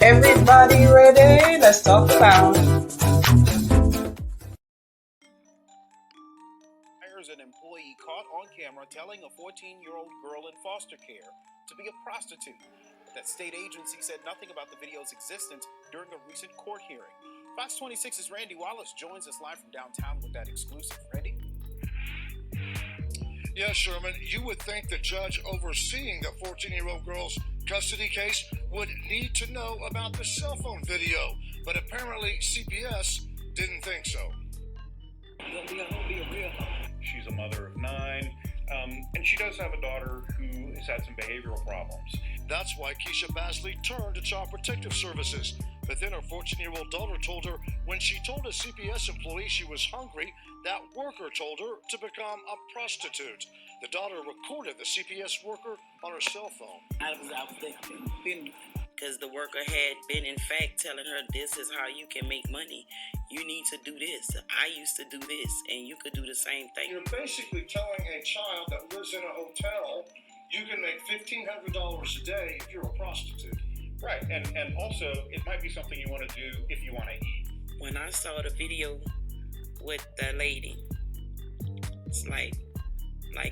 Everybody ready? Let's talk about it. There's an employee caught on camera telling a 14-year-old girl in foster care to be a prostitute. That state agency said nothing about the video's existence during a recent court hearing. Fox 26's Randy Wallace joins us live from downtown with that exclusive. Randy? Yeah, Sherman, you would think the judge overseeing the 14-year-old girl's custody case would need to know about the cell phone video, but apparently CPS didn't think so. She's a mother of 9, and she does have a daughter who has had some behavioral problems. That's why Keisha Basley turned to Child Protective Services. But then her 14-year-old daughter told her when she told a CPS employee she was hungry, that worker told her to become a prostitute. The daughter recorded the CPS worker on her cell phone. I was there because the worker had been, in fact, telling her, this is how you can make money. You need to do this. I used to do this, and you could do the same thing. You're basically telling a child that lives in a hotel you can make $1,500 a day if you're a prostitute. Right, and also, it might be something you want to do if you want to eat. When I saw the video with the lady, it's like my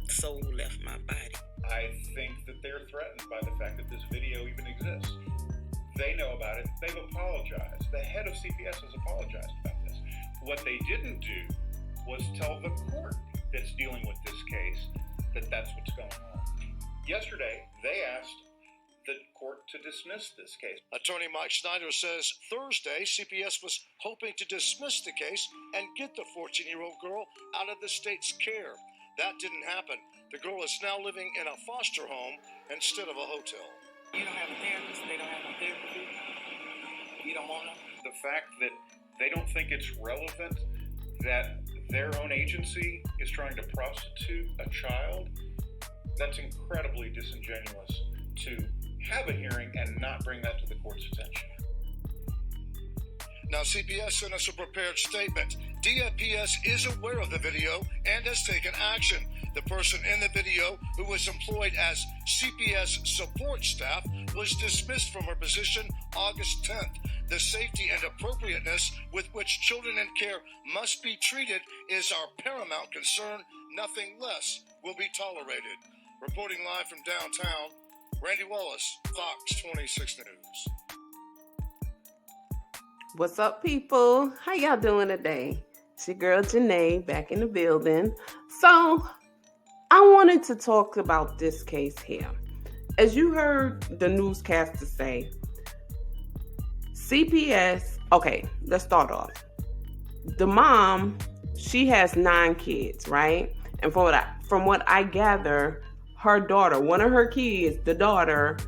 soul left my body. I think that they're threatened by the fact that this video even exists. They know about it. They've apologized. The head of CPS has apologized about this. What they didn't do was tell the court that's dealing with this case that that's what's going on. Yesterday, they asked the court to dismiss this case. Attorney Mike Schneider says Thursday, CPS was hoping to dismiss the case and get the 14-year-old girl out of the state's care. That didn't happen. The girl is now living in a foster home instead of a hotel. You don't have a therapist? They don't have a therapist? You don't want them? The fact that they don't think it's relevant that their own agency is trying to prostitute a child, that's incredibly disingenuous to have a hearing and not bring that to the court's attention. Now, CPS sent us a prepared statement. DFPS is aware of the video and has taken action. The person in the video, who was employed as CPS support staff, was dismissed from her position August 10th. The safety and appropriateness with which children in care must be treated is our paramount concern. Nothing less will be tolerated. Reporting live from downtown, Randy Wallace, Fox 26 News. What's up, people? How y'all doing today? It's your girl Janae back in the building. So I wanted to talk about this case here. As you heard the newscaster say, CPS, okay, let's start off. The mom, she has 9 kids, right? And from what I gather, her daughter, one of her kids, the daughter,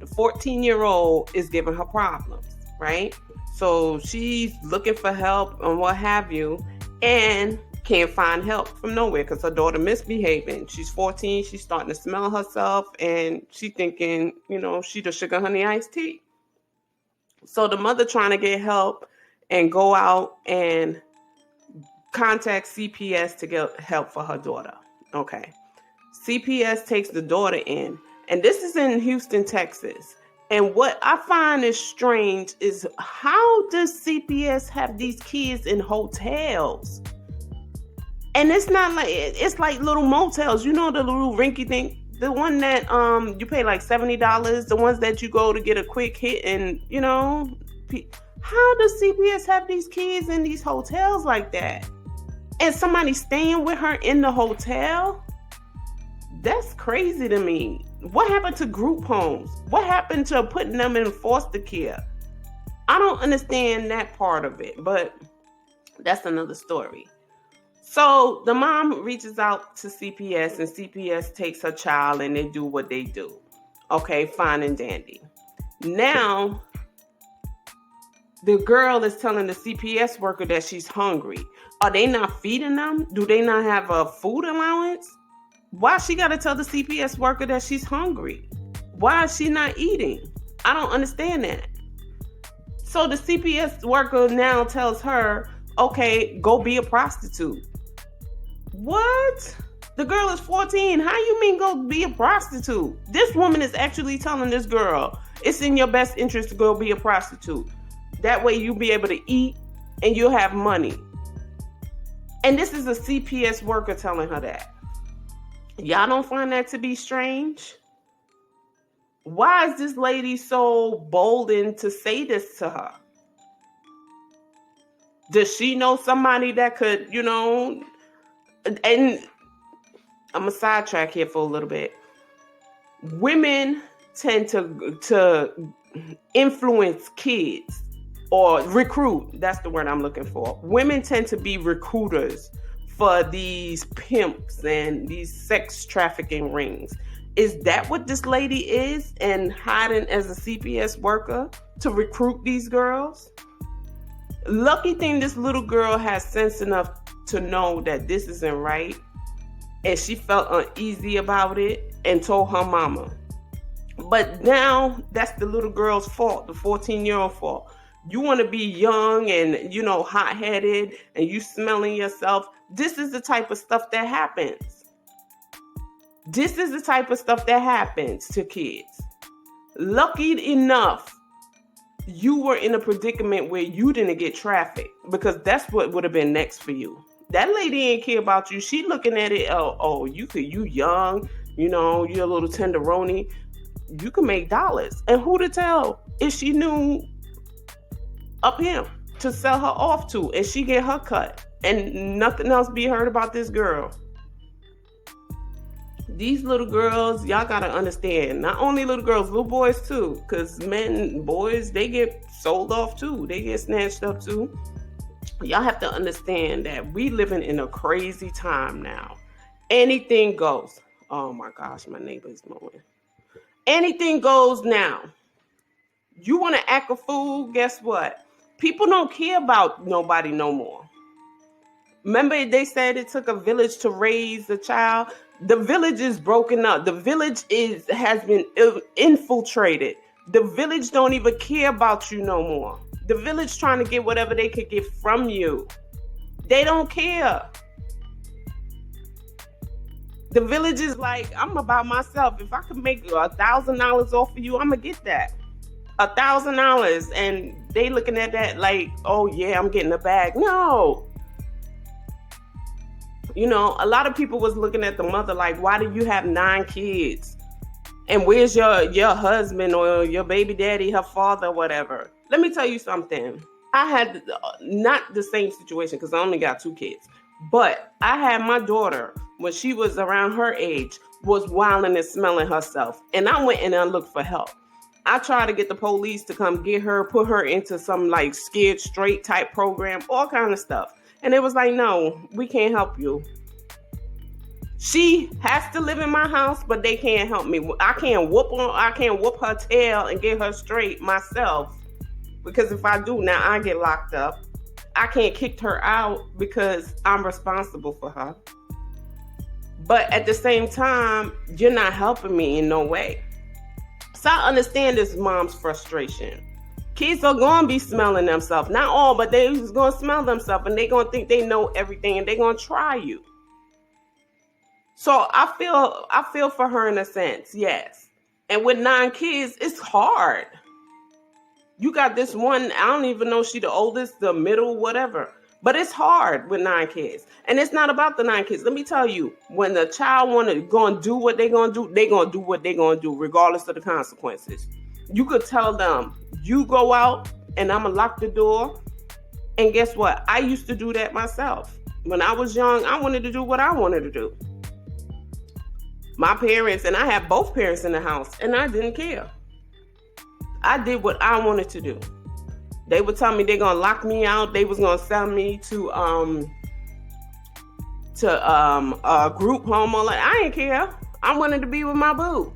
the 14-year-old, is giving her problems, right? So she's looking for help and what have you, and can't find help from nowhere because her daughter misbehaving. She's 14, she's starting to smell herself, and she thinking, she the sugar honey iced tea. So the mother trying to get help and go out and contact CPS to get help for her daughter. Okay. CPS takes the daughter in, and this is in Houston, Texas. And what I find is strange is how does CPS have these kids in hotels? And it's not like, it's like little motels. You know, the little rinky thing, the one that you pay like $70, the ones that you go to get a quick hit and, how does CPS have these kids in these hotels like that? And somebody staying with her in the hotel? That's crazy to me. What happened to group homes? What happened to putting them in foster care? I don't understand that part of it, but that's another story. So the mom reaches out to CPS, and CPS takes her child and they do what they do. Okay, fine and dandy. Now, the girl is telling the CPS worker that she's hungry. Are they not feeding them? Do they not have a food allowance? Why she got to tell the CPS worker that she's hungry? Why is she not eating? I don't understand that. So the CPS worker now tells her, okay, go be a prostitute. What? The girl is 14. How you mean go be a prostitute? This woman is actually telling this girl, It's in your best interest to go be a prostitute. That way you'll be able to eat and you'll have money. And this is a CPS worker telling her that. Y'all don't find that to be strange? Why is this lady so boldened to say this to her? Does she know somebody that could, and I'm a sidetrack here for a little bit. Women tend to influence kids or recruit. That's the word I'm looking for. Women tend to be recruiters for these pimps and these sex trafficking rings. Is that what this lady is, and hiding as a CPS worker to recruit these girls? Lucky thing this little girl has sense enough to know that this isn't right, and she felt uneasy about it and told her mama. But now that's the little girl's fault, the 14-year-old fault. You want to be young and, hot-headed and you smelling yourself. This is the type of stuff that happens. This is the type of stuff that happens to kids. Lucky enough, you were in a predicament where you didn't get trafficked, because that's what would have been next for you. That lady ain't care about you. She looking at it, you young, you're a little tenderoni. You can make dollars. And who to tell if she knew up him to sell her off to, and she get her cut and nothing else be heard about this girl. These little girls, y'all gotta understand, not only little girls, little boys too, because boys, they get sold off too. They get snatched up too. Y'all have to understand that we living in a crazy time now. Anything goes. Oh my gosh, my neighbor is mowing. Anything goes now. You want to act a fool? Guess what? People don't care about nobody no more. Remember they said it took a village to raise a child? The village is broken up. The village has been infiltrated. The village don't even care about you no more. The village trying to get whatever they could get from you. They don't care. The village is like, I'm about myself. If I could make $1,000 off of you, I'm gonna get that. $1,000, and they looking at that like, oh yeah, I'm getting a bag. No. A lot of people was looking at the mother like, why do you have 9 kids? And where's your husband or your baby daddy, her father, whatever? Let me tell you something. I had not the same situation because I only got 2 kids. But I had my daughter, when she was around her age, was wilding and smelling herself. And I went and I looked for help. I tried to get the police to come get her, put her into some like Scared Straight type program, all kind of stuff. And it was like, no, we can't help you. She has to live in my house, but they can't help me. I can't whoop her tail and get her straight myself. Because if I do, now I get locked up. I can't kick her out because I'm responsible for her. But at the same time, you're not helping me in no way. So I understand this mom's frustration. Kids are going to be smelling themselves. Not all, but they're going to smell themselves, and they're going to think they know everything, and they're going to try you. So I feel for her in a sense, yes. And with 9 kids, it's hard. You got this one, I don't even know if she the oldest, the middle, whatever. But it's hard with 9 kids. And it's not about the 9 kids. Let me tell you, when the child want to go and do what they're going to do, they're going to do what they're going to do, regardless of the consequences. You could tell them, you go out and I'm going to lock the door. And guess what? I used to do that myself. When I was young, I wanted to do what I wanted to do. My parents, and I had both parents in the house, and I didn't care. I did what I wanted to do. They would tell me they're gonna lock me out. They was gonna send me to a group home. I didn't care. I wanted to be with my boo.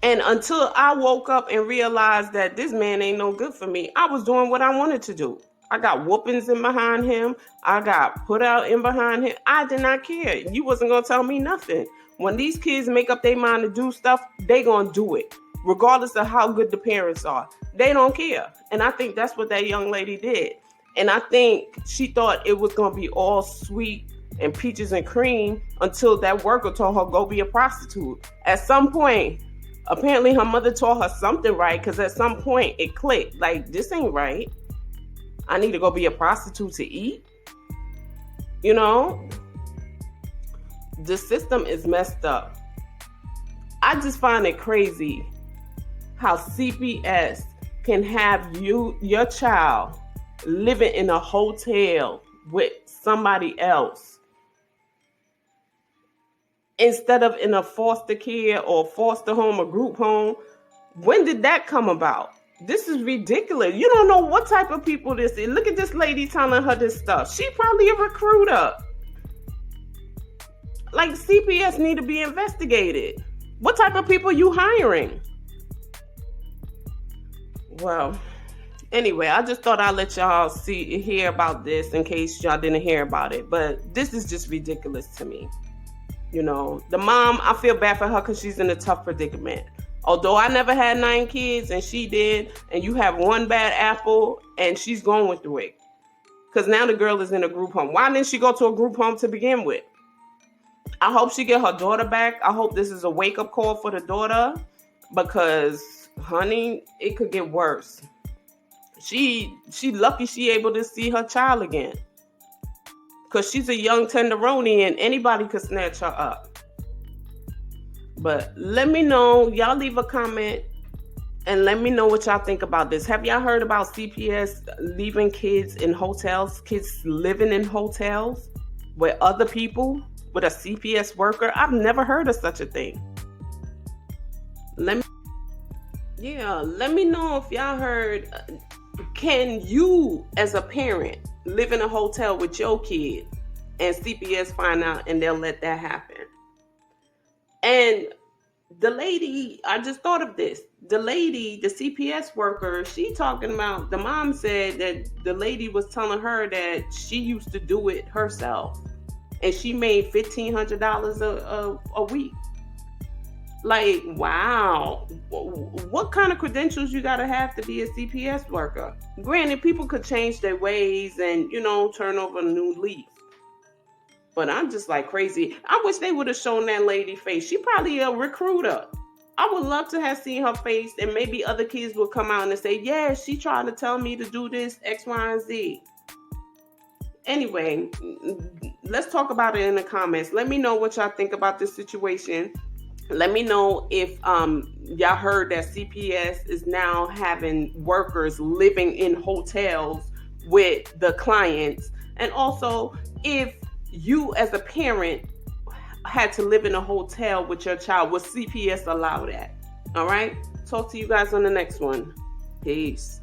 And until I woke up and realized that this man ain't no good for me, I was doing what I wanted to do. I got whoopings in behind him. I got put out in behind him. I did not care. You wasn't gonna tell me nothing. When these kids make up their mind to do stuff, they gonna do it, regardless of how good the parents are. They don't care. And I think that's what that young lady did. And I think she thought it was going to be all sweet and peaches and cream until that worker told her, go be a prostitute. At some point, Apparently her mother taught her something right, because at some point it clicked. Like, this ain't right. I need to go be a prostitute to eat. You know? The system is messed up. I just find it crazy how CPS can have your child living in a hotel with somebody else instead of in a foster care or foster home or group home. When did that come about? This is ridiculous. You don't know what type of people this is. Look at this lady telling her this stuff. She probably a recruiter. Like, CPS need to be investigated. What type of people you hiring? Well, anyway, I just thought I'd let y'all hear about this in case y'all didn't hear about it. But this is just ridiculous to me. You know, the mom, I feel bad for her because she's in a tough predicament. Although I never had 9 kids and she did, and you have one bad apple and she's going through it. Because now the girl is in a group home. Why didn't she go to a group home to begin with? I hope she get her daughter back. I hope this is a wake-up call for the daughter, because, honey, it could get worse. She lucky she able to see her child again, because she's a young tenderoni and anybody could snatch her up. But let me know. Y'all leave a comment and let me know what y'all think about this. Have y'all heard about CPS leaving kids in hotels, kids living in hotels with other people, with a CPS worker? I've never heard of such a thing. Let me know if y'all heard. Can you, as a parent, live in a hotel with your kid and CPS find out and they'll let that happen? And the lady, I just thought of this. The lady, the CPS worker, she talking about, the mom said that the lady was telling her that she used to do it herself and she made $1,500 a week. Like, wow. What kind of credentials you got to have to be a CPS worker? Granted, people could change their ways and, turn over a new leaf. But I'm just like crazy. I wish they would have shown that lady face. She probably a recruiter. I would love to have seen her face, and maybe other kids would come out and say, yeah, she tried to tell me to do this, X, Y, and Z. Anyway, let's talk about it in the comments. Let me know what y'all think about this situation. Let me know if y'all heard that CPS is now having workers living in hotels with the clients. And also, if you as a parent had to live in a hotel with your child, would CPS allow that? All right? Talk to you guys on the next one. Peace.